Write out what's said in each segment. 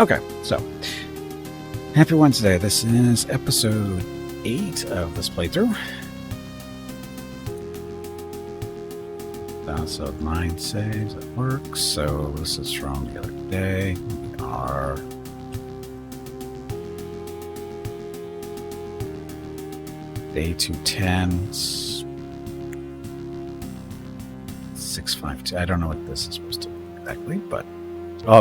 Okay, so happy Wednesday. This is episode 8 of this playthrough. So 9 saves at work. So this is from the other day. We are day 210. 652. I don't know what this is supposed to be exactly, but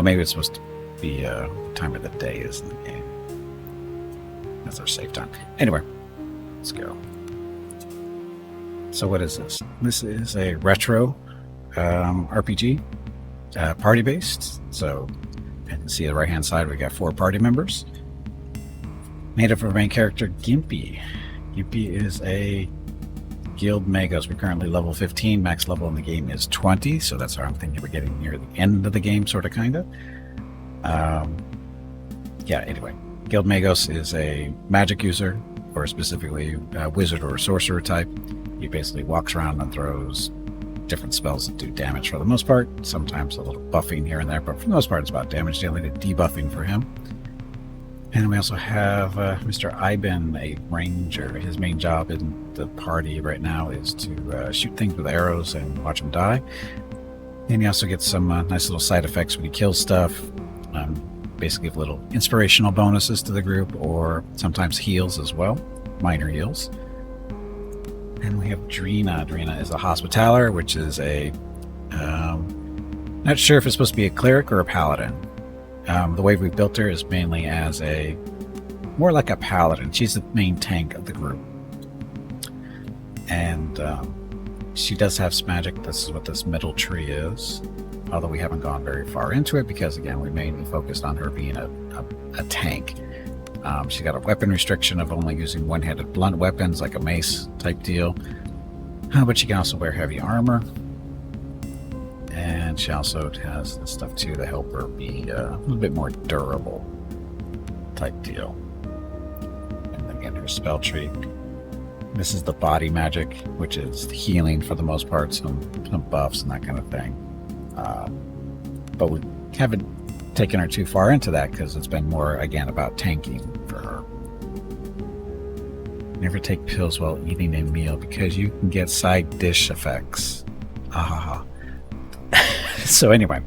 maybe it's supposed to be time of the day is in the game. That's our save time. Anyway, let's go. So what is this? This is a retro RPG, party based. So you can see the right hand side, we got 4 party members. Made up of our main character, Gimpy. Gimpy is a guild Magos. We're currently level 15. Max level in the game is 20. So that's how I'm thinking we're getting near the end of the game, sort of, kind of. Anyway, guild Magos is a magic user, or specifically a wizard or a sorcerer type. He basically walks around and throws different spells that do damage for the most part. Sometimes a little buffing here and there, but for the most part it's about damage dealing and debuffing for him. And we also have Mr. Iben, a ranger. His main job in the party right now is to shoot things with arrows and watch them die. And he also gets some nice little side effects when he kills stuff. Basically give little inspirational bonuses to the group, or sometimes heals as well, minor heals. And we have Drina. Drina is a hospitaller, which is a not sure if it's supposed to be a cleric or a paladin. The way we built her is mainly as more like a paladin. She's the main tank of the group, and she does have some magic. This is what this middle tree is, although we haven't gone very far into it because, again, we mainly focused on her being a tank. She's got a weapon restriction of only using one-handed blunt weapons, like a mace type deal, but she can also wear heavy armor. And she also has this stuff too to help her be a little bit more durable type deal. And then again, her spell tree. This is the body magic, which is healing for the most part, some buffs and that kind of thing. But we haven't taken her too far into that because it's been more, again, about tanking for her. Never take pills while eating a meal because you can get side dish effects. Ah. So anyway,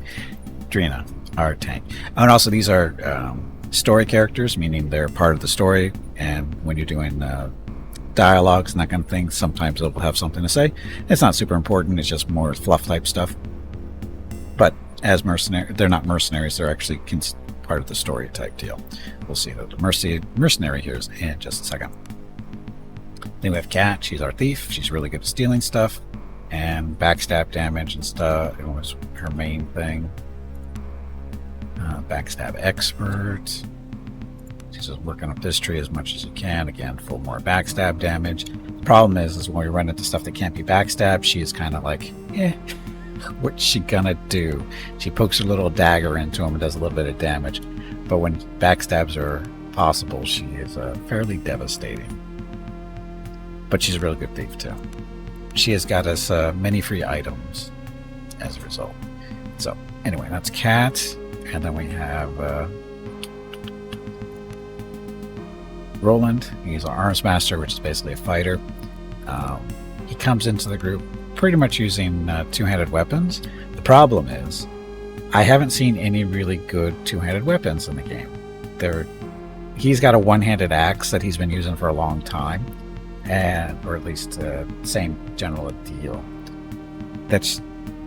Drina, our tank. And also these are story characters, meaning they're part of the story, and when you're doing dialogues and that kind of thing, sometimes they'll have something to say. It's not super important, it's just more fluff type stuff. But as mercenaries, they're not mercenaries, they're actually part of the story type deal. We'll see that the mercenary here is in just a second. Then we have Kat. She's our thief. She's really good at stealing stuff and backstab damage and stuff. It was her main thing. Backstab expert. She's just working up this tree as much as you can. Again, for more backstab damage. The problem is when we run into stuff that can't be backstabbed, she is kind of like, what's she gonna do? She pokes her little dagger into him and does a little bit of damage. But when backstabs are possible, she is fairly devastating. But she's a really good thief too. She has got us many free items as a result. So anyway, that's Kat. And then we have Roland. He's our arms master, which is basically a fighter. He comes into the group pretty much using two-handed weapons. The problem is I haven't seen any really good two-handed weapons in the game. He's got a one-handed axe that he's been using for a long time, or at least same general deal.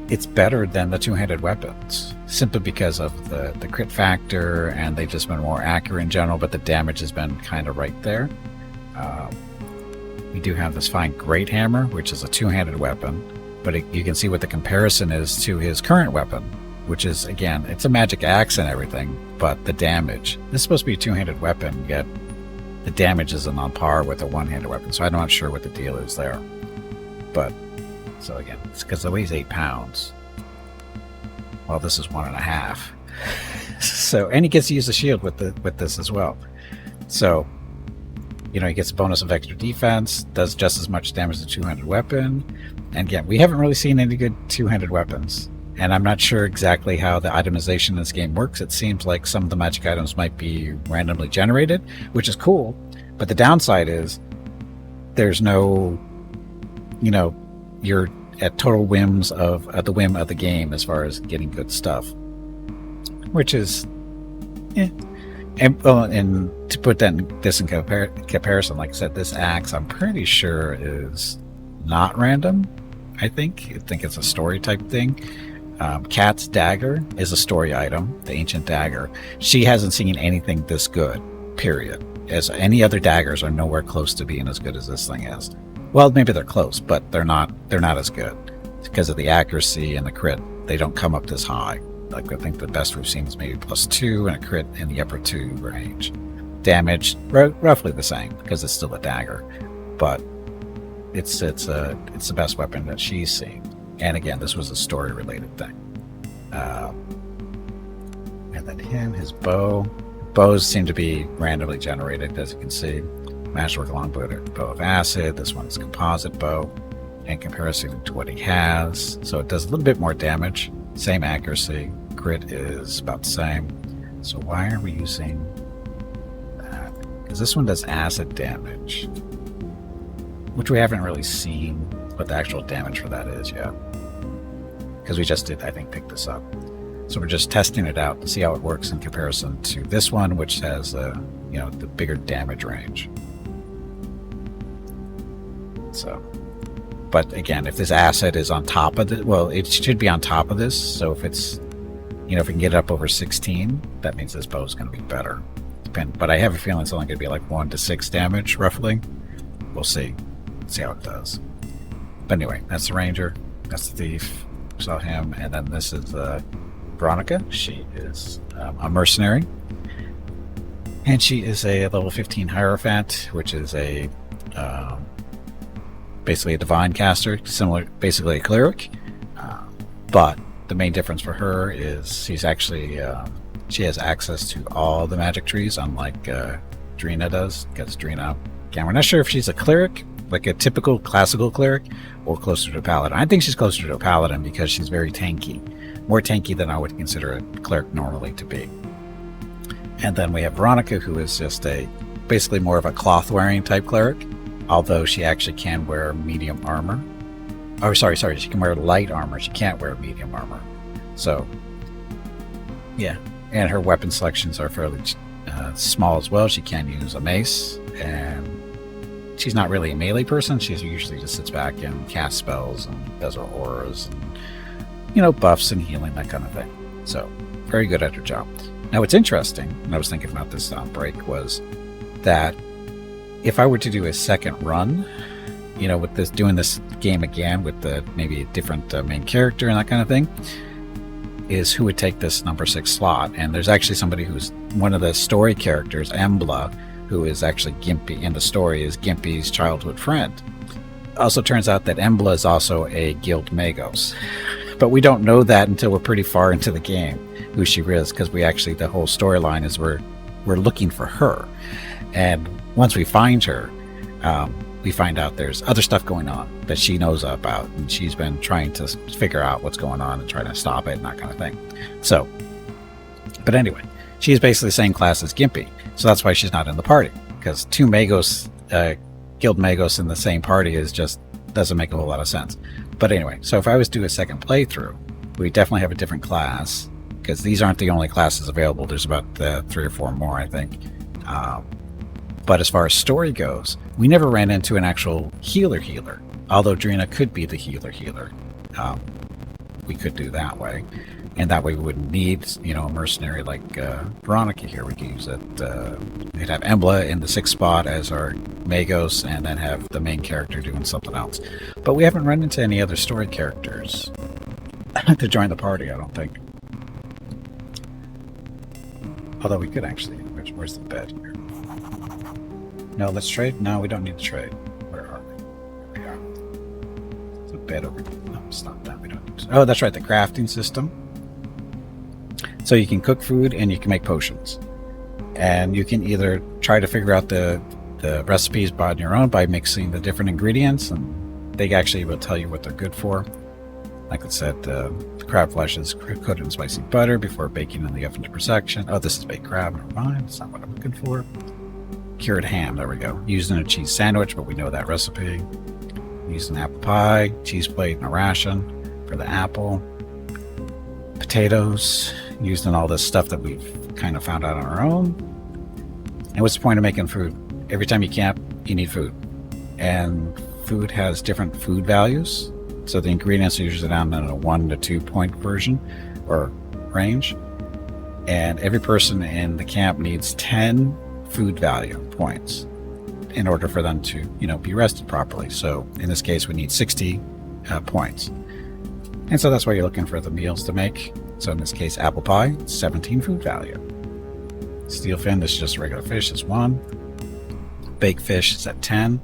It's better than the two-handed weapons, simply because of the crit factor, and they've just been more accurate in general, but the damage has been kind of right there. We do have this fine Great Hammer, which is a two-handed weapon, but you can see what the comparison is to his current weapon, which is, again, it's a magic axe and everything, but the damage, this is supposed to be a two-handed weapon, yet the damage isn't on par with a one-handed weapon, so I'm not sure what the deal is there. But so again, it's because it weighs 8 pounds. Well, this is 1.5. So, and he gets to use the shield with this as well. So, he gets a bonus of extra defense, does just as much damage as a two-handed weapon. And again, we haven't really seen any good two-handed weapons And I'm not sure exactly how the itemization in this game works. It seems like some of the magic items might be randomly generated, which is cool. But the downside is there's no, you're at total whims at the whim of the game as far as getting good stuff, which is, And to put this in comparison, like I said, this axe I'm pretty sure is not random. I think it's a story type thing. Kat's dagger is a story item, the ancient dagger. She hasn't seen anything this good, period. As any other daggers are nowhere close to being as good as this thing is. Well, maybe they're close, but they're not as good. It's because of the accuracy and the crit. They don't come up this high. Like, I think the best we've seen is maybe +2 and a crit in the upper 2 range. Damage roughly the same because it's still a dagger, but it's the best weapon that she's seen. And again, this was a story related thing. And then his bows seem to be randomly generated, as you can see. Masterwork longbow of acid. This one's composite bow in comparison to what he has, so it does a little bit more damage. Same accuracy. Crit is about the same. So why are we using that? Because this one does acid damage, which we haven't really seen what the actual damage for that is yet. Because we just did, I think, pick this up. So we're just testing it out to see how it works in comparison to this one, which has the bigger damage range. So, but again, if this acid is on top of it, well, it should be on top of this. So if it's, if we can get it up over 16, that means this bow is going to be better. But I have a feeling it's only going to be like 1 to 6 damage, roughly. We'll see. See how it does. But anyway, that's the ranger. That's the thief. We saw him. And then this is Veronica. She is a mercenary. And she is a level 15 Hierophant, which is a basically a divine caster, basically a cleric. But the main difference for her is she's actually she has access to all the magic trees, unlike Drina does. Because Drina, again, we're not sure if she's a cleric, like a typical classical cleric, or closer to a paladin. I think she's closer to a paladin because she's very tanky, more tanky than I would consider a cleric normally to be. And then we have Veronica, who is just basically more of a cloth-wearing type cleric, although she actually can wear medium armor. Oh, sorry, she can wear light armor. She can't wear medium armor. So, yeah. And her weapon selections are fairly small as well. She can use a mace, and she's not really a melee person. She usually just sits back and casts spells and does her auras and, buffs and healing, that kind of thing. So, very good at her job. Now, what's interesting, and I was thinking about this on break, was that if I were to do a second run, with doing this game again with maybe a different main character and that kind of thing, is who would take this number 6 slot. And there's actually somebody who's one of the story characters, Embla, who is actually Gimpy in the story, is Gimpy's childhood friend. Also turns out that Embla is also a guild Magos, but we don't know that until we're pretty far into the game, who she is, because the whole storyline is we're looking for her. And once we find her, we find out there's other stuff going on that she knows about, and she's been trying to figure out what's going on and try to stop it and that kind of thing. So, but anyway, she's basically the same class as Gimpy, so that's why she's not in the party, because 2 Magos, guild Magos in the same party doesn't make a whole lot of sense. But anyway, so if I was to do a second playthrough, we definitely have a different class, because these aren't the only classes available. There's about 3 or 4 more, I think. But as far as story goes, we never ran into an actual healer, although Drina could be the healer. We could do that way, and that way we wouldn't need, a mercenary like Veronica here. We could use it. We'd have Embla in the 6th spot as our Magos, and then have the main character doing something else. But we haven't run into any other story characters to join the party, I don't think. Although we could actually. Where's the bed here? No, let's trade. No, we don't need to trade. Where are we? There we are. There's a bed over here. No, it's not that. We don't need to. Oh, that's right, the crafting system. So you can cook food and you can make potions. And you can either try to figure out the recipes on your own by mixing the different ingredients, and they actually will tell you what they're good for. Like I said, the crab flesh is coated in spicy butter before baking in the oven to perfection. Oh, this is baked crab. Never mind. That's not what I'm looking for. Cured ham. There we go. Used in a cheese sandwich, but we know that recipe. Used in apple pie, cheese plate, and a ration for the apple. Potatoes. Used in all this stuff that we've kind of found out on our own. And what's the point of making food? Every time you camp, you need food. And food has different food values. So the ingredients are usually down in a 1 to 2 point version or range. And every person in the camp needs 10 food value points in order for them to, be rested properly. So in this case, we need 60 points. And so that's why you're looking for the meals to make. So in this case, apple pie, 17 food value. Steelfin, this is just regular fish, is 1. Baked fish is at 10.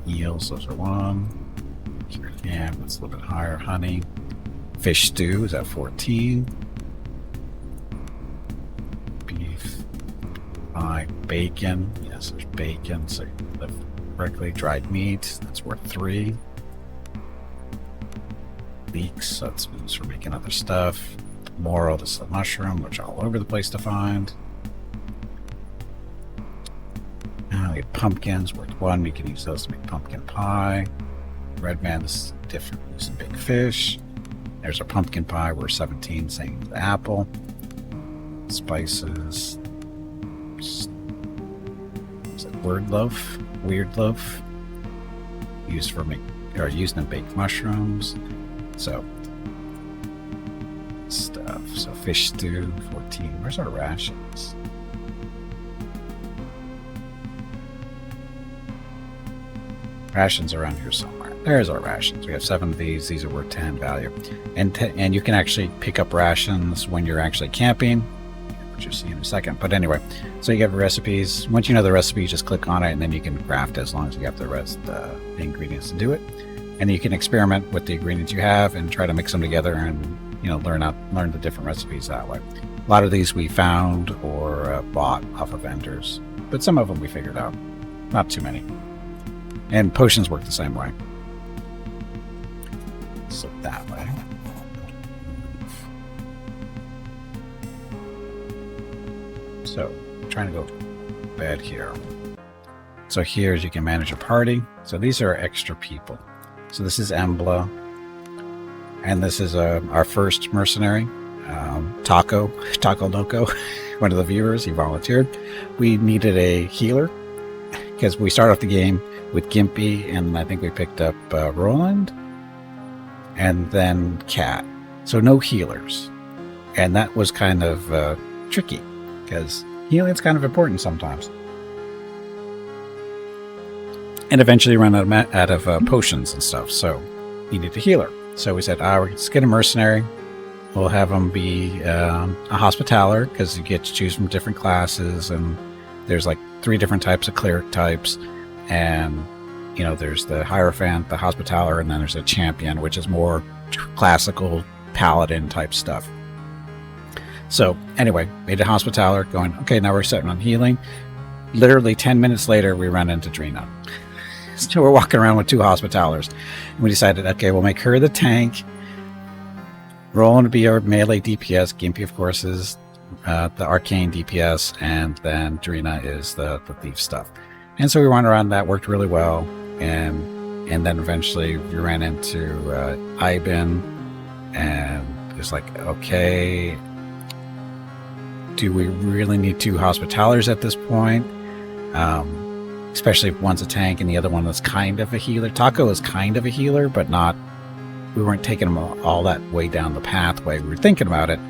Eels, those are 1. Cured ham, that's a little bit higher. Honey. Fish stew is at 14. Beef. Pie. Bacon. Yes, there's bacon. So you live correctly. Dried meat, that's worth 3. Leeks, so that's used for making other stuff. Moro, this is a mushroom, which are all over the place to find. We have pumpkins, worth 1. We can use those to make pumpkin pie. Red man, this is different. Use some big fish. There's our pumpkin pie, worth 17, same with the apple. Spices. Is it weird loaf? Used for used in baked mushrooms. So stuff. So fish stew, 14. Where's our rations? Rations around here somewhere. There's our rations. We have 7 of these. These are worth 10 value. And you can actually pick up rations when you're actually camping, which you'll see in a second. But anyway, so you get recipes. Once you know the recipe, you just click on it, and then you can craft as long as you have the rest the ingredients to do it. And you can experiment with the ingredients you have and try to mix them together and learn the different recipes that way. A lot of these we found or bought off of vendors, but some of them we figured out. Not too many. And potions work the same way. So that way. So I'm trying to go to bed here. So here you can manage a party. So these are extra people. So this is Embla. And this is our first mercenary, Taco Loco, one of the viewers. He volunteered. We needed a healer because we start off the game with Gimpy, and I think we picked up Roland, and then Cat. So no healers, and that was kind of tricky because healing's kind of important sometimes. And eventually ran out of potions and stuff, so we needed a healer. So we said, let's get a mercenary. We'll have him be a hospitaller, because you get to choose from different classes, and there's like 3 different types of cleric types. And, there's the Hierophant, the Hospitaller, and then there's a Champion, which is more classical Paladin type stuff. So, anyway, made a Hospitaller, going, okay, now we're setting on healing. Literally 10 minutes later, we run into Drina. So we're walking around with 2 Hospitallers. And we decided, okay, we'll make her the tank. Roland to be our melee DPS. Gimpy, of course, is the arcane DPS. And then Drina is the thief stuff. And so we went around, that worked really well. And then eventually we ran into Ivan, and it's like, okay, do we really need 2 Hospitallers at this point? Especially if one's a tank and the other one is kind of a healer. Taco is kind of a healer, but not. We weren't taking him all that way down the pathway. We were thinking about it,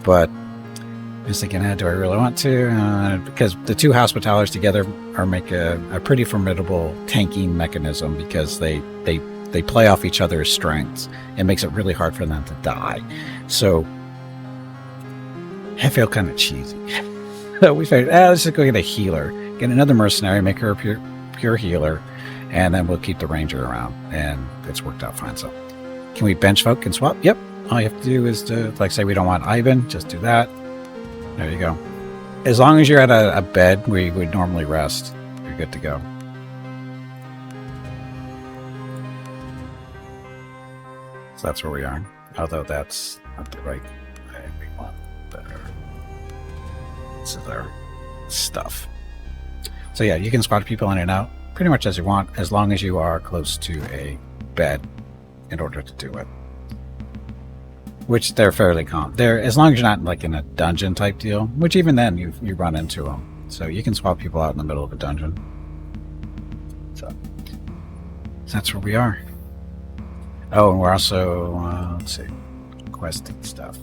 but I was thinking, do I really want to? Because the 2 Hospitallers together make a pretty formidable tanking mechanism, because they play off each other's strengths. It makes it really hard for them to die. So I feel kind of cheesy. So we figured, let's just go get a healer. Get another mercenary, make her a pure healer, and then we'll keep the ranger around. And it's worked out fine. So can we bench folk and swap? Yep. All you have to do is to, say we don't want Ivan, just do that. There you go. As long as you're at a bed where you would normally rest, you're good to go. So that's where we are. Although that's not the right way. We want better. This is our stuff. So yeah, you can spot people in and out pretty much as you want, as long as you are close to a bed in order to do it. Which they're fairly they're, as long as you're not like in a dungeon type deal, which even then you run into them. So you can spot people out in the middle of a dungeon. So that's where we are. Oh, and we're also, let's see, questing stuff.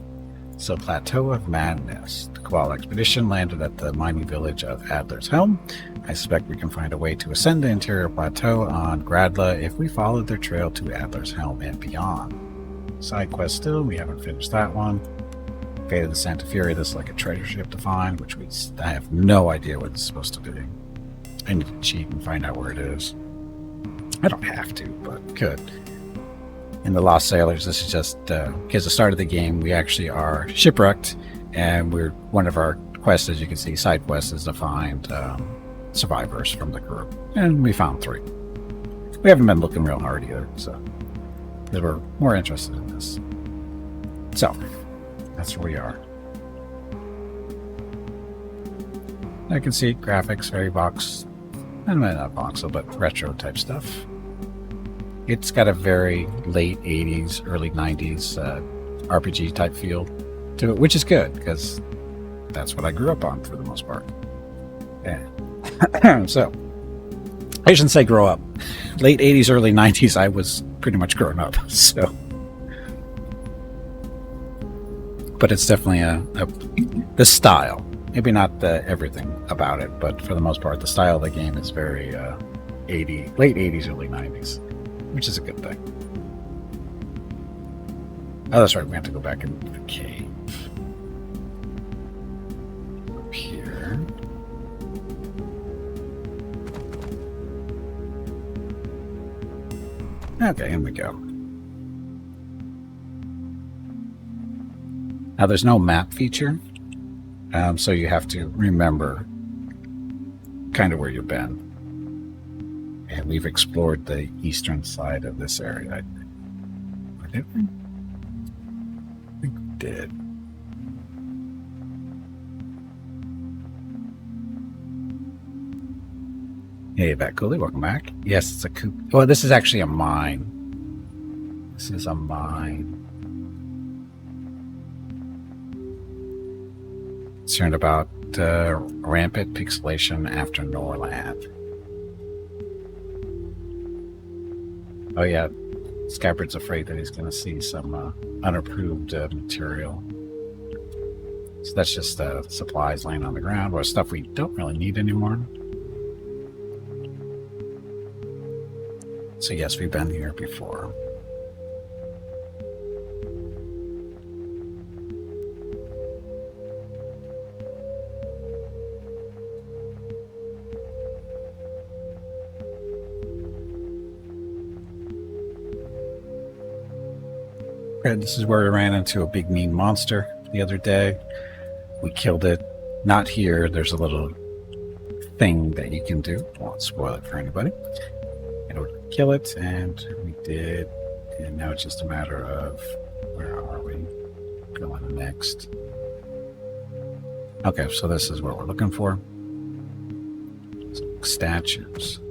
So, Plateau of Madness. The Cabal expedition landed at the mining village of Adler's Helm. I suspect we can find a way to ascend the interior plateau on Gradla if we followed their trail to Adler's Helm and beyond. Side quest still, we haven't finished that one. Fate of the Santa Fury, this is like a treasure ship to find, which I have no idea what it's supposed to be. I need to cheat and find out where it is. I don't have to, but could. In the Lost Sailors, this is just because the start of the game, we actually are shipwrecked, and one of our quests, as you can see, side quests, is to find survivors from the crew, and we found 3. We haven't been looking real hard either, so we're more interested in this. So that's where we are. I can see graphics, very not voxel, but retro type stuff. It's got a very late 80s, early 90s RPG type feel to it, which is good because that's what I grew up on for the most part. Yeah. So, I shouldn't say grow up. Late 80s, early 90s, I was pretty much grown up. So, but it's definitely the style. Maybe not everything about it, but for the most part, the style of the game is very late 80s, early 90s. Which is a good thing. Oh, that's right. We have to go back into the cave. Up here. Okay, in we go. Now, there's no map feature, so you have to remember kind of where you've been. And we've explored the eastern side of this area. Did we? I think we did. Hey, Bat Cooley, welcome back. Yes, it's a coop. Oh, this is actually a mine. This is a mine. Concerned about rampant pixelation after Norland. Oh yeah, Scabbard's afraid that he's going to see some unapproved material. So that's just supplies laying on the ground, or stuff we don't really need anymore. So yes, we've been here before. And this is where we ran into a big mean monster the other day. We killed it. Not here. There's a little thing that you can do. I won't spoil it for anybody. In order to kill it, and we did. And now it's just a matter of where are we going next? Okay, so this is what we're looking for. Some statues.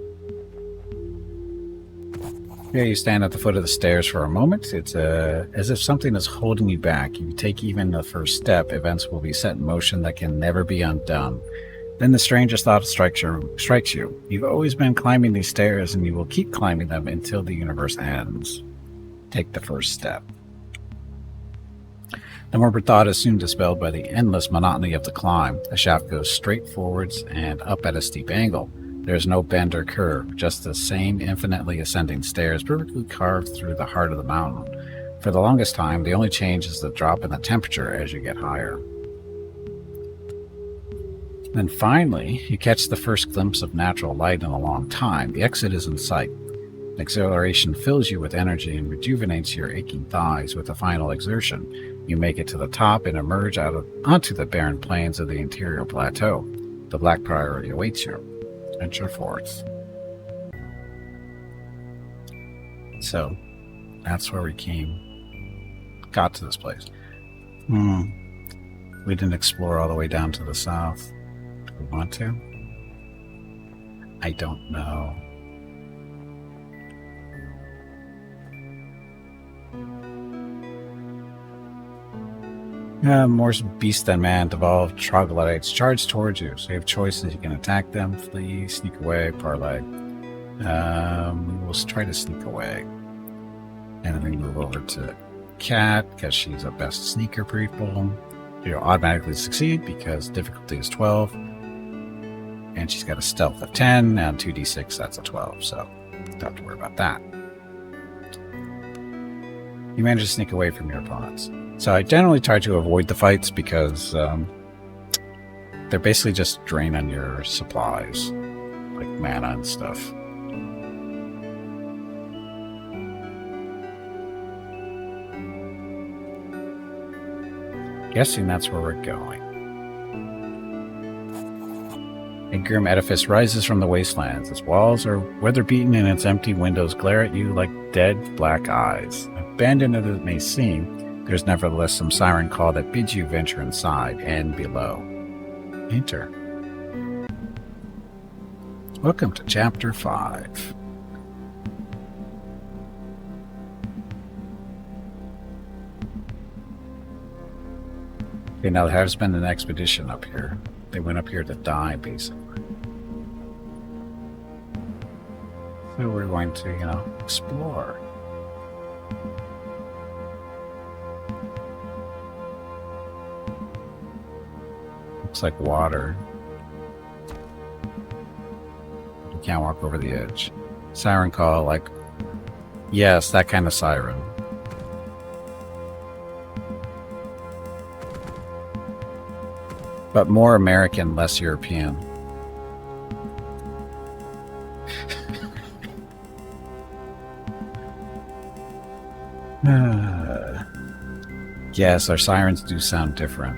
Yeah, you stand at the foot of the stairs for a moment. It's as if something is holding you back. You take even the first step, events will be set in motion that can never be undone. Then the strangest thought strikes you. You've always been climbing these stairs, and you will keep climbing them until the universe ends. Take the first step. The morbid thought is soon dispelled by the endless monotony of the climb. The shaft goes straight forwards and up at a steep angle. There is no bend or curve, just the same infinitely ascending stairs perfectly carved through the heart of the mountain. For the longest time, the only change is the drop in the temperature as you get higher. Then finally, you catch the first glimpse of natural light in a long time. The exit is in sight. Exhilaration fills you with energy and rejuvenates your aching thighs with a final exertion. You make it to the top and emerge onto the barren plains of the interior plateau. The Black Priory awaits you. Venture forth. So, that's where we came got to this place. We didn't explore all the way down to the south. Do we want to? I don't know. More beast than man devolved troglodytes charge towards you. So you have choices. You can attack them, flee, sneak away, parlay. We will try to sneak away. And then we move over to Cat, because she's a best sneaker people. You'll automatically succeed because difficulty is 12. And she's got a stealth of 10, and 2d6, that's a 12. So don't have to worry about that. You manage to sneak away from your opponents. So I generally try to avoid the fights because they're basically just drain on your supplies, like mana and stuff. Guessing that's where we're going. A grim edifice rises from the wastelands. Its walls are weather-beaten and its empty windows glare at you like dead black eyes. Abandoned as it may seem, there's nevertheless some siren call that bids you venture inside and below. Enter. Welcome to Chapter 5. Okay, now there has been an expedition up here. They went up here to die, basically. So we're going to, explore. Looks like water. You can't walk over the edge. Siren call, like, yes, that kind of siren. But more American, less European. Yes, our sirens do sound different.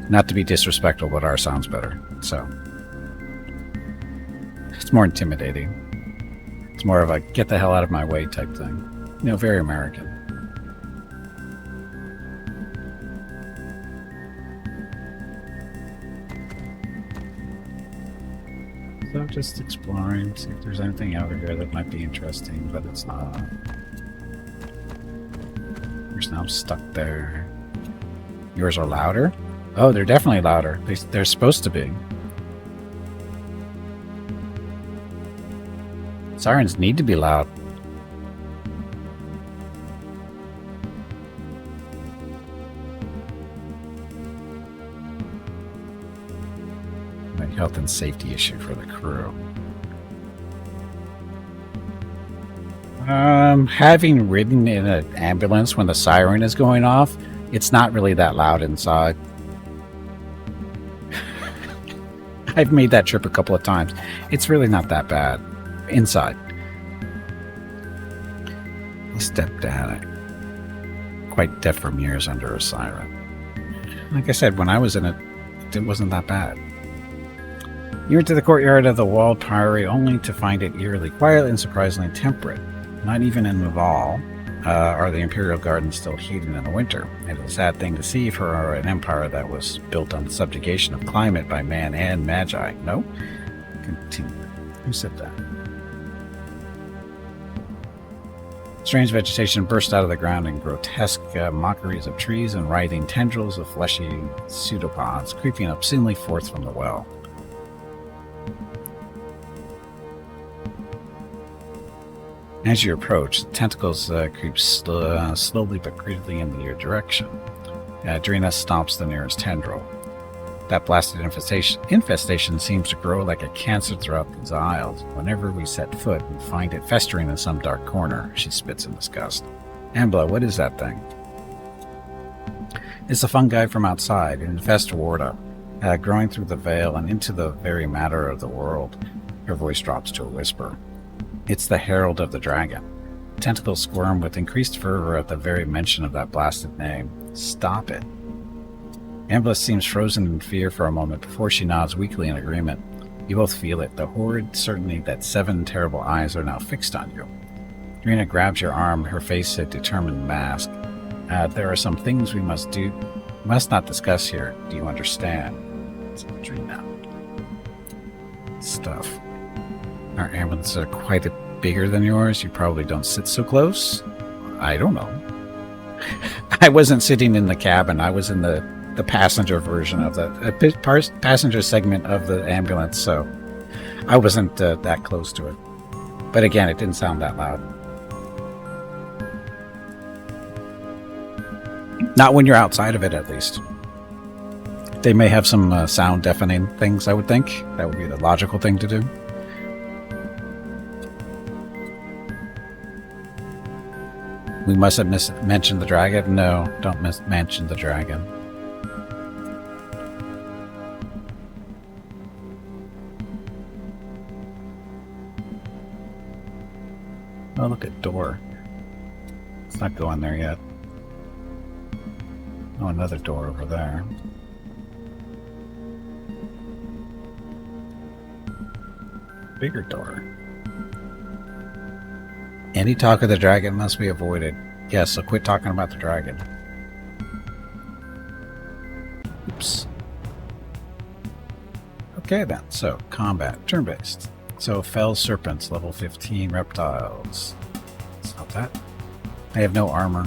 Not to be disrespectful, but ours sounds better. So it's more intimidating. It's more of a get the hell out of my way type thing. Very American. So just exploring, see if there's anything out here that might be interesting, but it's not. There's now stuck there. Yours are louder? Oh, they're definitely louder. They're supposed to be. Sirens need to be loud. Health and safety issue for the crew. Having ridden in an ambulance when the siren is going off, it's not really that loud inside. I've made that trip a couple of times. It's really not that bad inside. He stepped down it. Quite deaf from years under a siren. Like I said, when I was in it, it wasn't that bad. You enter the courtyard of the walled Priory only to find it eerily quiet and surprisingly temperate. Not even in Naval are the Imperial Gardens still heated in the winter. It is a sad thing to see for an empire that was built on the subjugation of climate by man and magi. No? Continue. Who said that? Strange vegetation burst out of the ground in grotesque mockeries of trees and writhing tendrils of fleshy pseudopods creeping obscenely forth from the well. As you approach, the tentacles creep slowly but greedily into your direction. Drina stomps the nearest tendril. That blasted infestation seems to grow like a cancer throughout these aisles. Whenever we set foot, we find it festering in some dark corner. She spits in disgust. Ambla, what is that thing? It's a fungi from outside, an infestawarda, growing through the veil and into the very matter of the world. Her voice drops to a whisper. It's the herald of the dragon. Tentacles squirm with increased fervor at the very mention of that blasted name. Stop it. Ambla seems frozen in fear for a moment before she nods weakly in agreement. You both feel it, the horrid certainty that 7 terrible eyes are now fixed on you. Rena grabs your arm, her face a determined mask. There are some things we must not discuss here. Do you understand? It's Rena. Stuff. Our ambulances are quite a bigger than yours. You probably don't sit so close. I don't know. I wasn't sitting in the cabin. I was in the passenger version of the passenger segment of the ambulance, so I wasn't that close to it. But again, it didn't sound that loud. Not when you're outside of it, at least. They may have some sound deafening things, I would think. That would be the logical thing to do. We must have mentioned the dragon? No, don't mention the dragon. Oh, look at door. Let's not go in there yet. Oh, another door over there. Bigger door. Any talk of the dragon must be avoided. Yes, so quit talking about the dragon. Oops. Okay then, so combat, turn-based. So fell serpents, level 15 reptiles. It's not that. They have no armor.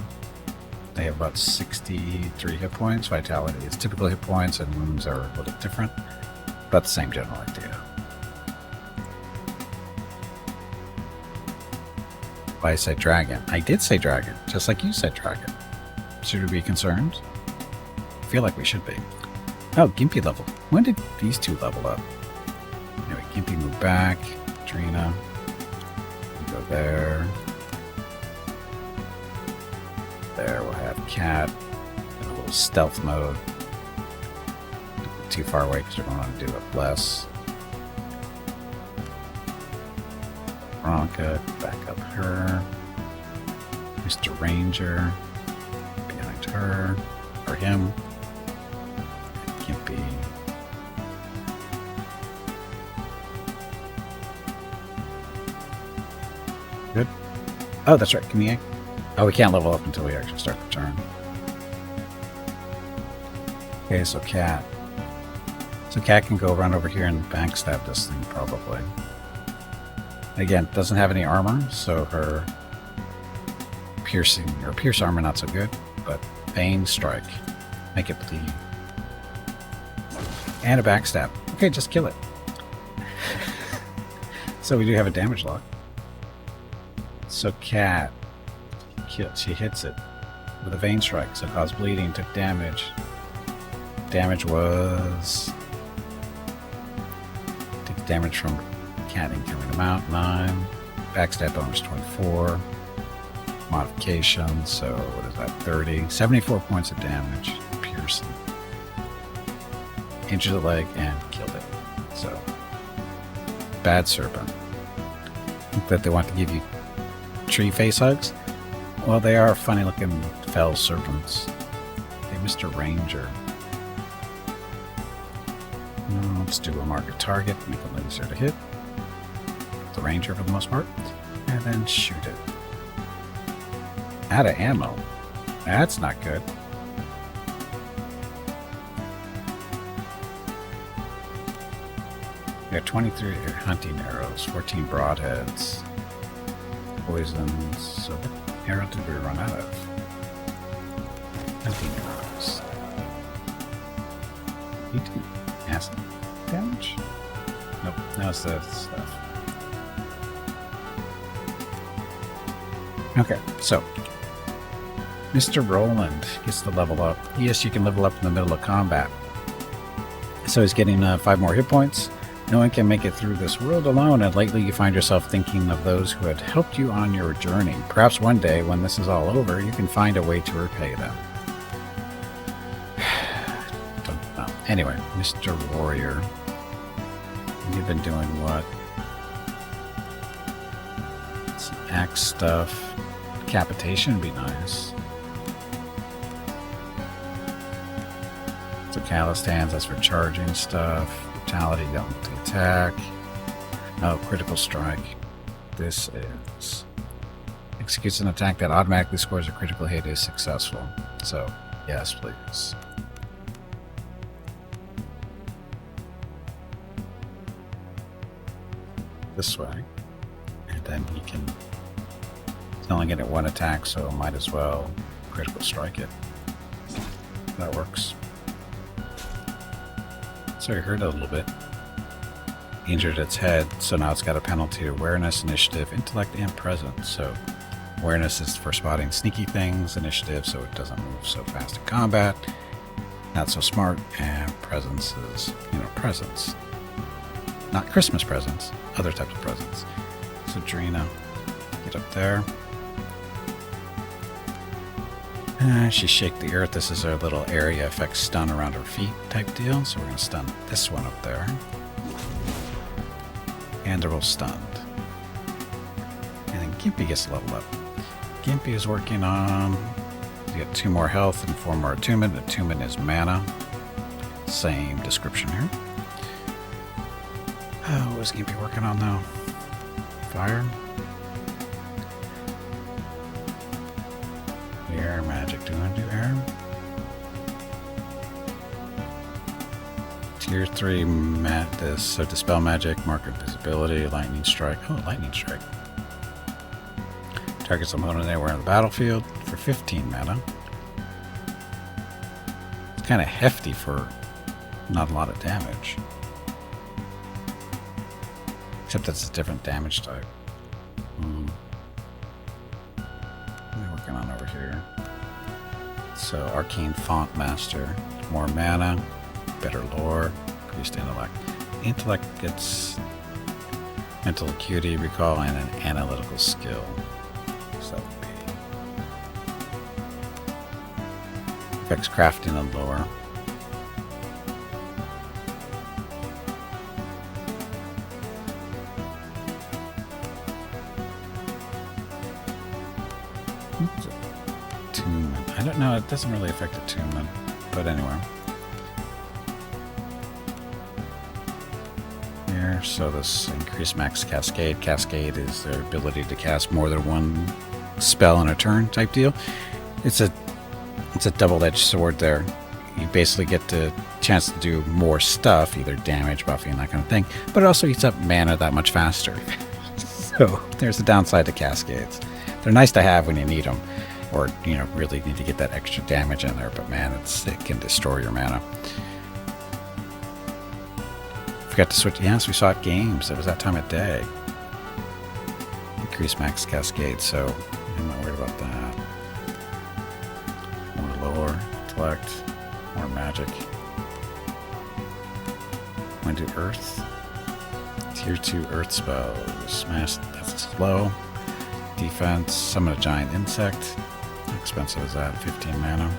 They have about 63 hit points. Vitality is typical hit points, and wounds are a little different, but the same general idea. I said dragon. I did say dragon, just like you said dragon. Should we be concerned? I feel like we should be. Oh, Gimpy level. When did these two level up? Anyway, Gimpy move back. Trina. Go there. There, we'll have Cat in a little stealth mode. Too far away because we're going to do a bless. Veronica, back up her. Mr. Ranger, behind her, or him. Gimpy. Good. Oh, that's right. Can we? Oh, we can't level up until we actually start the turn. Okay, so Cat. So Cat can go run over here and backstab this thing, probably. Again, doesn't have any armor, so her pierce armor not so good, but Bane Strike. Make it bleed. And a backstab. Okay, just kill it. So we do have a damage log. So Cat, she hits it with a Vein Strike, so caused bleeding, took damage. Damage was... Took damage from Cat incoming amount, 9. Backstab bonus 24. Modification, so what is that, 30. 74 points of damage, piercing. Injured the leg and killed it. So, bad serpent. That they want to give you tree face hugs? Well, they are funny looking fell serpents. Hey, Mr. Ranger. Let's do a market target, make it easier to hit. The Ranger for the most part. And then shoot it. Out of ammo. That's not good. We got 23 hunting arrows, 14 broadheads, poisons. So what arrow did we run out of? Hunting arrows. You do acid damage? Nope, now it's the stuff. Okay, so Mr. Roland gets to level up. Yes, you can level up in the middle of combat. So he's getting 5 more hit points. No one can make it through this world alone, and lately you find yourself thinking of those who had helped you on your journey. Perhaps one day, when this is all over, you can find a way to repay them. Don't know. Anyway, Mr. Warrior. You've been doing what? Some axe stuff. Decapitation would be nice. So calloused hands, that's for charging stuff. Brutality, don't to attack. Oh, critical strike. This is executes an attack that automatically scores a critical hit is successful. So, yes, please. This way. And then he can... He's only getting one attack, so might as well critical strike it. That works. So you heard it a little bit. Injured its head, so now it's got a penalty to awareness, initiative, intellect, and presence. So awareness is for spotting sneaky things, initiative so it doesn't move so fast in combat, not so smart, and presence is, presents. Not Christmas presents, other types of presents. So Drina, get up there. She shake the earth. This is our little area effect stun around her feet type deal. So we're going to stun this one up there. And they're all stunned. And then Gimpy gets leveled up. Gimpy is working on... You get 2 more health and 4 more attunement. Attunement is mana. Same description here. Oh, what is Gimpy working on now? Fire? Air magic. Do you want to do air? Tier 3 this. So dispel magic, mark invisibility, lightning strike. Oh, lightning strike. Targets opponent anywhere on the battlefield for 15 mana. It's kind of hefty for not a lot of damage. Except that's a different damage type. What are we working on over here? So Arcane Font Master. More mana. Better lore, increased intellect. Intellect gets mental acuity, recall, and an analytical skill. So that would be affects crafting and lore. Attunement. I don't know. It doesn't really affect attunement, but anyway. So this increased max cascade. Cascade is their ability to cast more than one spell in a turn type deal. It's a double-edged sword there. You basically get the chance to do more stuff, either damage, buffing, that kind of thing, but it also eats up mana that much faster. So there's a downside to cascades. They're nice to have when you need them, or really need to get that extra damage in there, but man, it can destroy your mana. Forgot to switch. Yes, we saw it games. It was that time of day. Increased max cascade, so I'm not worried about that. More lore, intellect, more magic. Want to do earth? Tier 2 earth spells. Smash, that's slow. Defense, summon a giant insect. How expensive is that? 15 mana.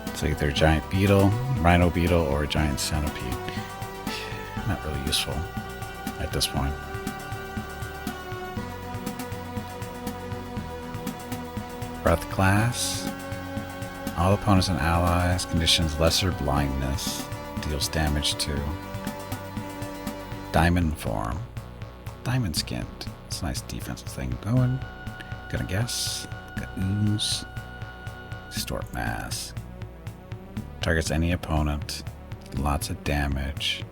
It's either a giant beetle, rhino beetle, or a giant centipede. Not really useful at this point. Breath class. All opponents and allies conditions lesser blindness. Deals damage to diamond form. Diamond skinned. It's a nice defensive thing going. Gonna guess. Got ooze. Distort mass. Targets any opponent. Lots of damage.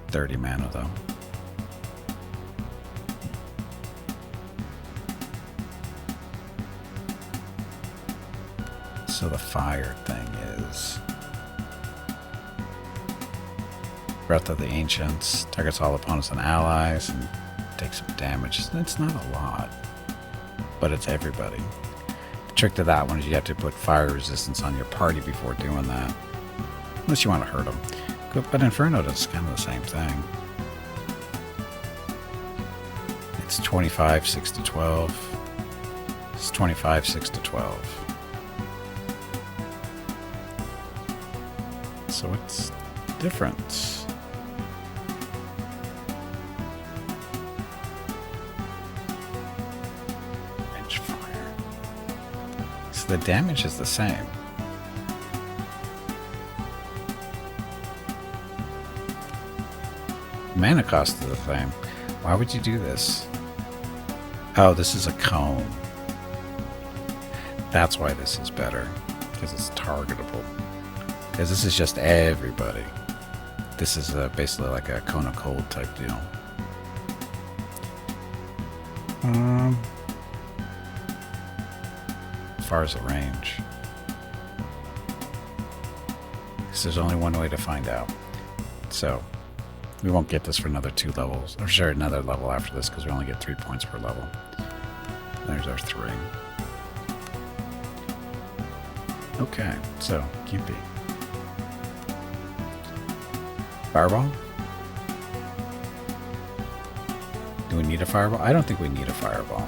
30 mana though. So the fire thing is Breath of the Ancients. Targets all opponents and allies and takes some damage. It's not a lot, but it's everybody. The trick to that one is you have to put fire resistance on your party before doing that. Unless you want to hurt them. But Inferno does kind of the same thing. It's 25, 6 to 12. It's 25, 6 to 12. So what's different? Range fire. So the damage is the same. Mana cost is the same. Why would you do this? Oh, this is a cone. That's why this is better. Because it's targetable. Because this is just everybody. This is basically like a cone of cold type deal. As far as the range. Because there's only one way to find out. So, we won't get this for another 2 levels. Or sure, another level after this because we only get 3 points per level. There's our 3. Okay, so, Gimpy. Fireball? Do we need a fireball? I don't think we need a fireball.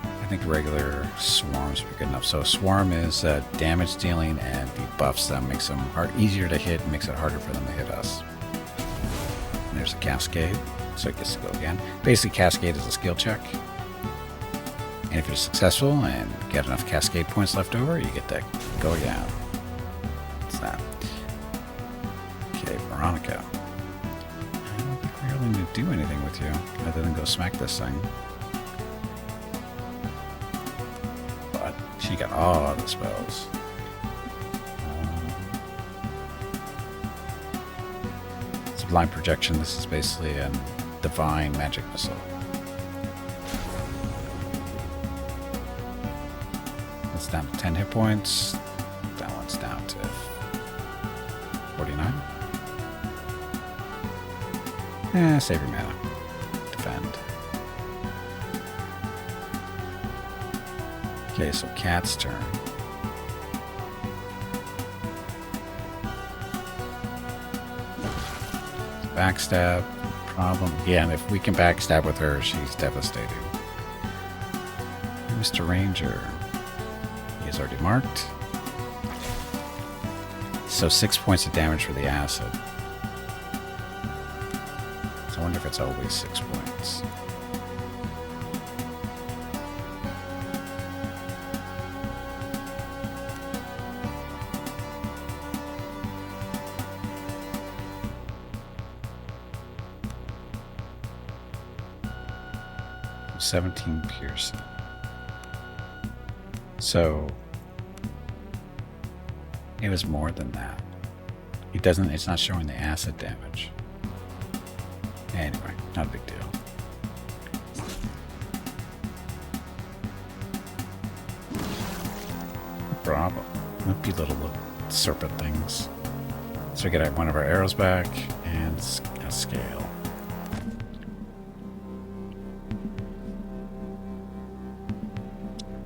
I think regular swarms would be good enough. So swarm is damage dealing and debuffs them. Makes them easier to hit and makes it harder for them to hit us. And there's a cascade, so it gets to go again. Basically, cascade is a skill check. And if you're successful and get enough cascade points left over, you get to go again. What's that? Okay, Veronica. I don't think we really need to do anything with you other than go smack this thing. But she got all the spells. Sublime Projection. This is basically a divine magic missile. It's down to 10 hit points. That one's down to 49. Save your mana. Defend. Okay, so Cat's turn. Backstab. Problem. Yeah, and if we can backstab with her, she's devastating. Mr. Ranger. He's already marked. So 6 points of damage for the acid. So I wonder if it's always 6 points. So 17 piercing. So it was more than that. It's not showing the acid damage. Anyway, not a big deal. No problem. Wimpy little serpent things. So we get one of our arrows back and a scale.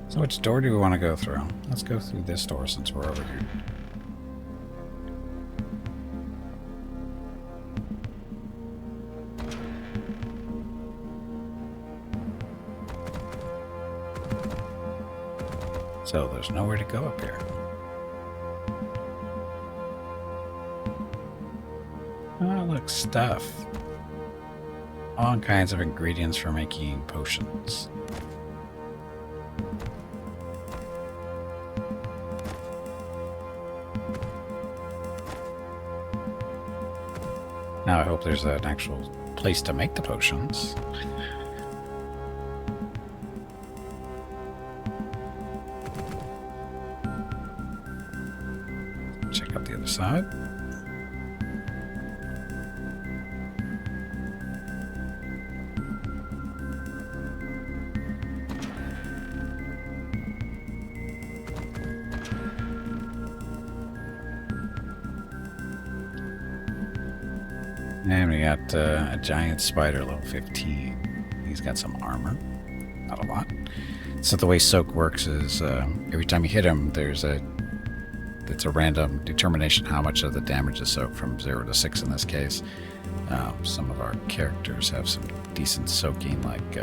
So which door do we want to go through? Let's go through this door since we're over here. So there's nowhere to go up here. Oh, look, stuff. All kinds of ingredients for making potions. Now I hope there's an actual place to make the potions. Check out the other side. And we got a giant spider, level 15. He's got some armor. Not a lot. So the way soak works is every time you hit him, it's a random determination how much of the damage is soaked, from 0 to 6 in this case. Some of our characters have some decent soaking, like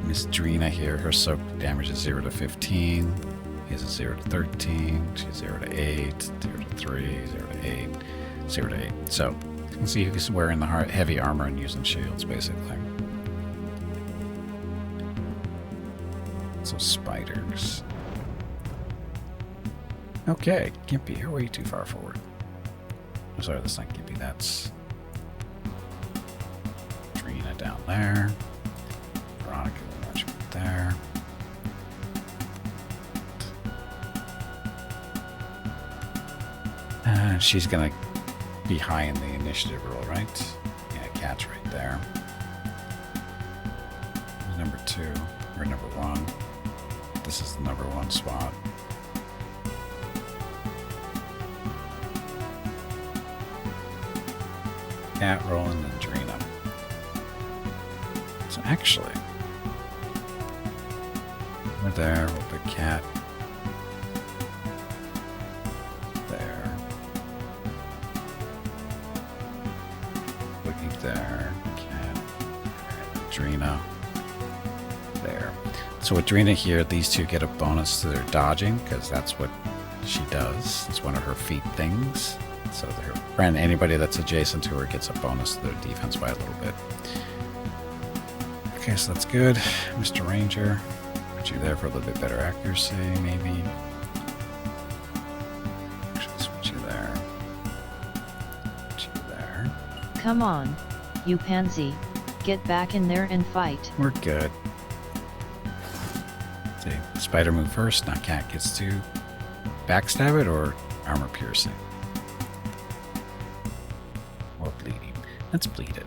Miss Drina here. Her soak damage is 0 to 15. He has a 0 to 13. She's 0 to 8. 0 to 3. 0 to 8. 0 to 8. So you can see who's wearing the heavy armor and using shields, basically. So spiders. Okay, Gimpy, you're way too far forward. I'm sorry, that's not Gimpy, that's Trina down there. Veronica will watch there. She's gonna be high in the initiative roll, right? Yeah, cat's right there. Number 2, or number 1. This is the number 1 spot. Cat, Roland, and Drina. So actually, we're there, we'll put Cat there. Looking there, Cat, Drina there. So with Drina here, these two get a bonus to their dodging, because that's what she does. It's one of her feat things. So her friend, anybody that's adjacent to her, gets a bonus to their defense by a little bit. Okay, so that's good. Mr. Ranger, put you there for a little bit better accuracy, maybe. Actually, switch you there. Put you there. Come on, you pansy. Get back in there and fight. We're good. See, spider move first, now cat gets to backstab it or armor piercing. Or bleeding. Let's bleed it.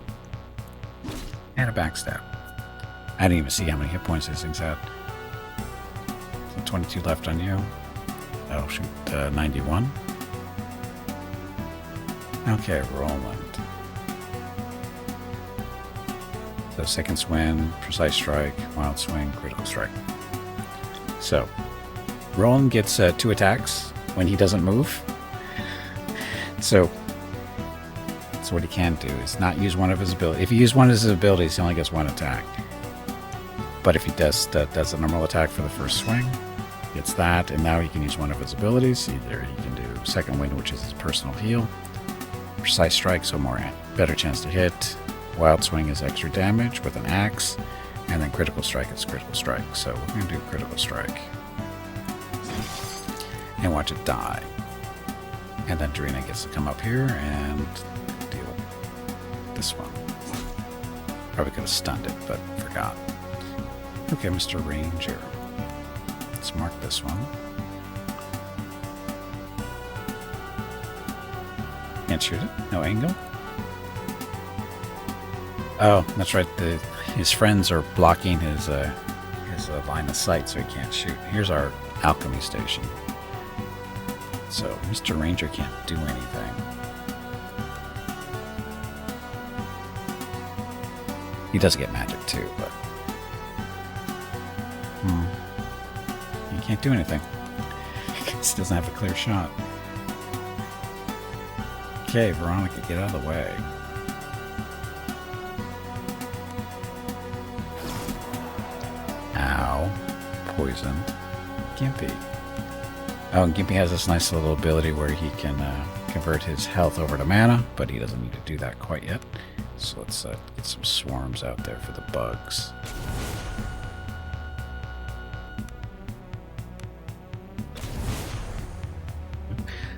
And a backstab. I didn't even see how many hit points these things had. So 22 left on you. That'll shoot 91. Okay, Roland. So second swing, precise strike, wild swing, critical strike. So Roland gets 2 attacks when he doesn't move. So what he can do is not use one of his abilities. If he uses one of his abilities, he only gets 1 attack. But if he does a normal attack for the first swing, gets that, and now he can use one of his abilities. Either he can do second wind, which is his personal heal, precise strike, so better chance to hit. Wild swing is extra damage with an axe, and then critical strike is critical strike. So we're going to do critical strike and watch it die. And then Drina gets to come up here and deal with this one. Probably could have stunned it, but forgot. Okay, Mr. Ranger. Let's mark this one. Can't shoot it? No angle? Oh, that's right. His friends are blocking his line of sight, so he can't shoot. Here's our alchemy station. So Mr. Ranger can't do anything. He does get magic too, but he can't do anything. He doesn't have a clear shot. Okay, Veronica, get out of the way. Ow. Poisoned. Gimpy. Oh, and Gimpy has this nice little ability where he can convert his health over to mana, but he doesn't need to do that quite yet. So let's get some swarms out there for the bugs.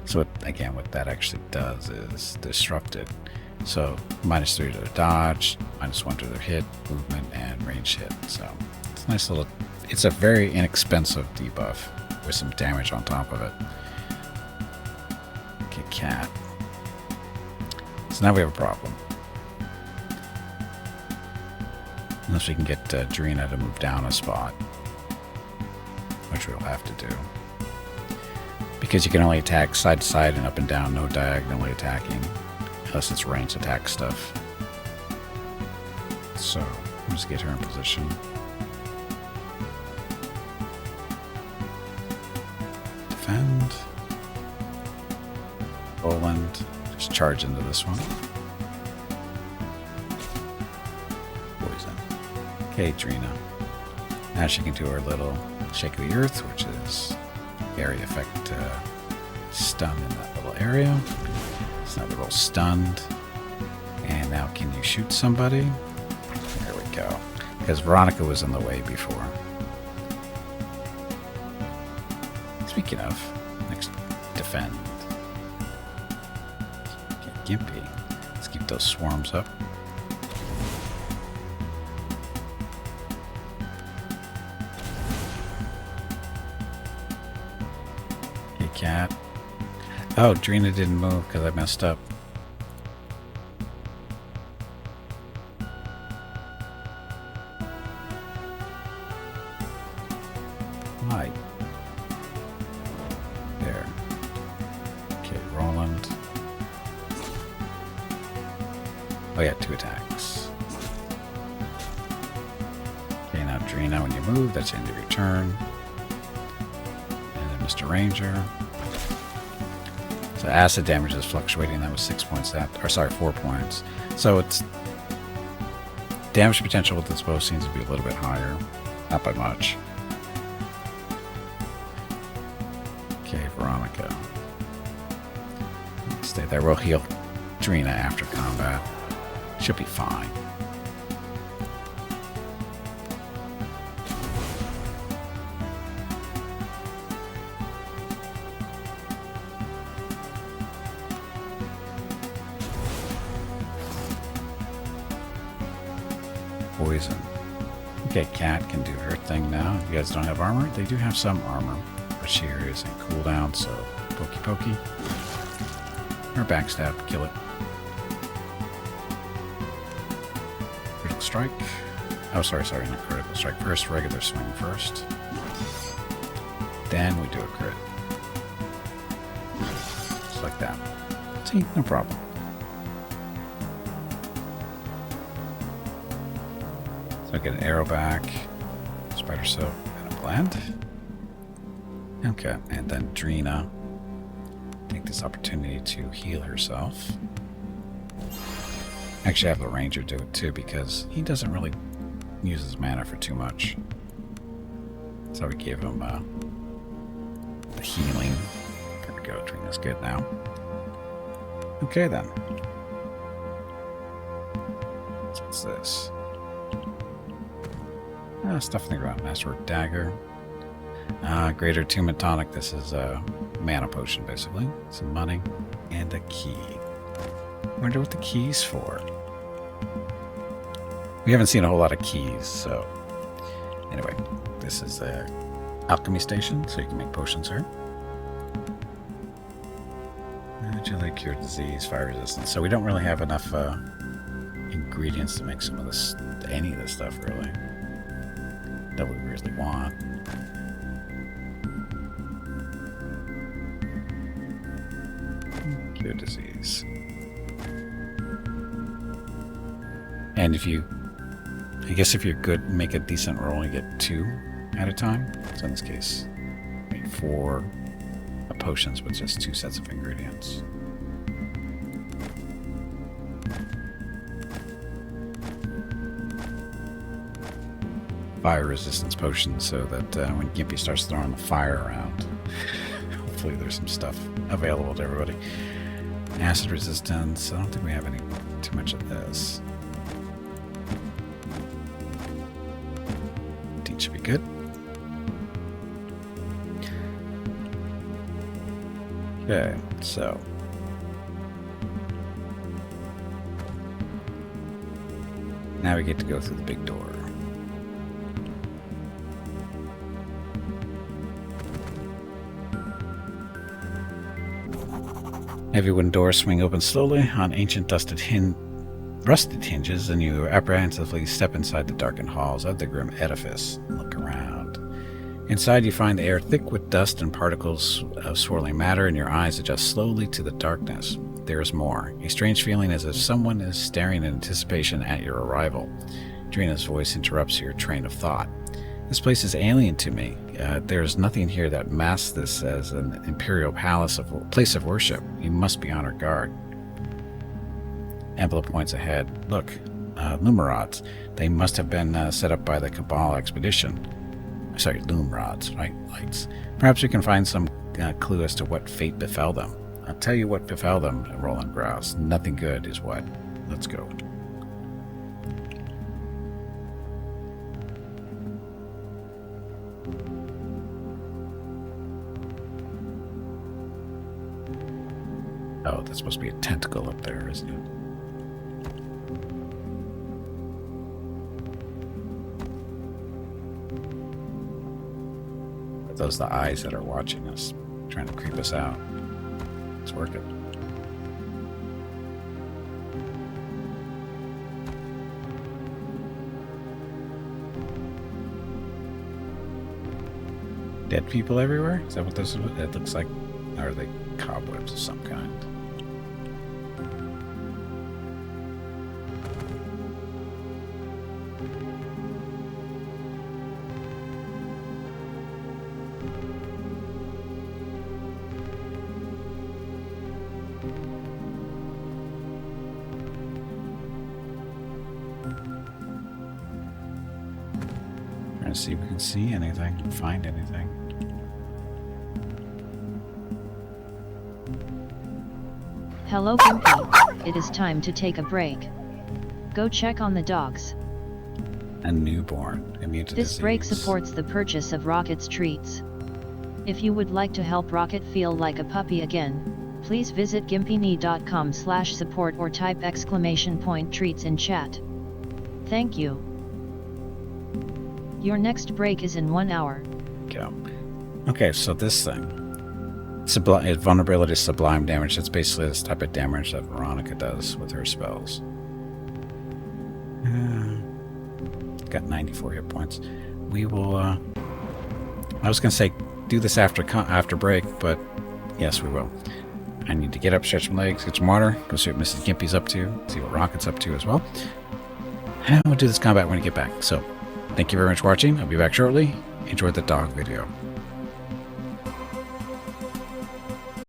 So again, what that actually does is disrupt it. So -3 to their dodge, -1 to their hit, movement, and range hit. So it's a nice little. It's a very inexpensive debuff with some damage on top of it. Okay, cat. So now we have a problem. Unless we can get Drina to move down a spot, which we'll have to do. Because you can only attack side to side and up and down, no diagonally attacking, unless it's ranged attack stuff. So, let's get her in position. Defend. Roland, just charge into this one. Poison. Okay, Drina. Now she can do her little shake of the earth, which is area effect stun in that little area. It's not a little stunned. And now can you shoot somebody? There we go. Because Veronica was in the way before. Speaking of, next defend. Get Gimpy. Let's keep those swarms up. cat. Oh, Drina didn't move because I messed up. Hi. There. Okay, Roland. Oh yeah, 2 attacks. Okay, now Drina, when you move, that's the end of your turn. And then Mr. Ranger. So acid damage is fluctuating. That was 6 points. Or sorry, 4 points. So it's damage potential with this bow seems to be a little bit higher, not by much. Okay, Veronica. Stay there. We'll heal Drina after combat. Should be fine. Poison. Okay, Cat can do her thing now. You guys don't have armor? They do have some armor. But she is in cooldown, so pokey pokey. Or backstab, kill it. Critical strike. Oh, sorry, not critical strike. First, regular swing first. Then we do a crit. Just like that. See, no problem. So I get an arrow back, spider silk, and a blend. Okay, and then Drina. Take this opportunity to heal herself. Actually, I have the ranger do it too because he doesn't really use his mana for too much. So we gave him the healing. There we go. Drina's good now. Okay then. So what's this? Stuff in the ground. Masterwork dagger. Greater Attunement Tonic. This is a mana potion, basically. Some money and a key. Wonder what the key's for. We haven't seen a whole lot of keys, so anyway, this is the alchemy station, so you can make potions here. Agility, cure disease, fire resistance. So we don't really have enough ingredients to make some of this, any of this stuff, really, that we really want. Cure disease. And if you, I guess if you're good, make a decent roll, you get 2 at a time. So in this case, make 4 potions with just 2 sets of ingredients. Fire resistance potion, so that when Gimpy starts throwing the fire around, hopefully there's some stuff available to everybody. Acid resistance. I don't think we have any too much of this. Should be good. Okay, so now we get to go through the big door. Heavy wooden doors swing open slowly on ancient rusted hinges, and you apprehensively step inside the darkened halls of the grim edifice and look around. Inside you find the air thick with dust and particles of swirling matter, and your eyes adjust slowly to the darkness. There is more. A strange feeling as if someone is staring in anticipation at your arrival. Drina's voice interrupts your train of thought. This place is alien to me. There is nothing here that masks this as an imperial place of worship. You must be on our guard. Ambla points ahead. Look, Lume rods. They must have been set up by the Cabal expedition. Sorry, Lume rods, right? Lights. Perhaps we can find some clue as to what fate befell them. I'll tell you what befell them, Roland growls. Nothing good is what. Let's go. Oh, that's supposed to be a tentacle up there, isn't it? Are those the eyes that are watching us? trying to creep us out. It's working. Dead people everywhere? Is that what this is? It looks like. Or are they cobwebs of some kind? Trying to see if we can see anything, find anything. Hello Gimpy, it is time to take a break. Go check on the dogs. A newborn, immune to This disease. break supports the purchase of Rocket's treats. If you would like to help Rocket feel like a puppy again, please visit gimpyknee.com/support or type !treats in chat. Thank you. Your next break is in 1 hour. Okay, so this thing. Vulnerability to sublime damage. That's basically this type of damage that Veronica does with her spells. Got 94 hit points. We will, I was going to say do this after break, but yes, we will. I need to get up, stretch my legs, get some water, go see what Mrs. Gimpy's up to, see what Rocket's up to as well. And we'll do this combat when we get back. So, thank you very much for watching. I'll be back shortly. Enjoy the dog video.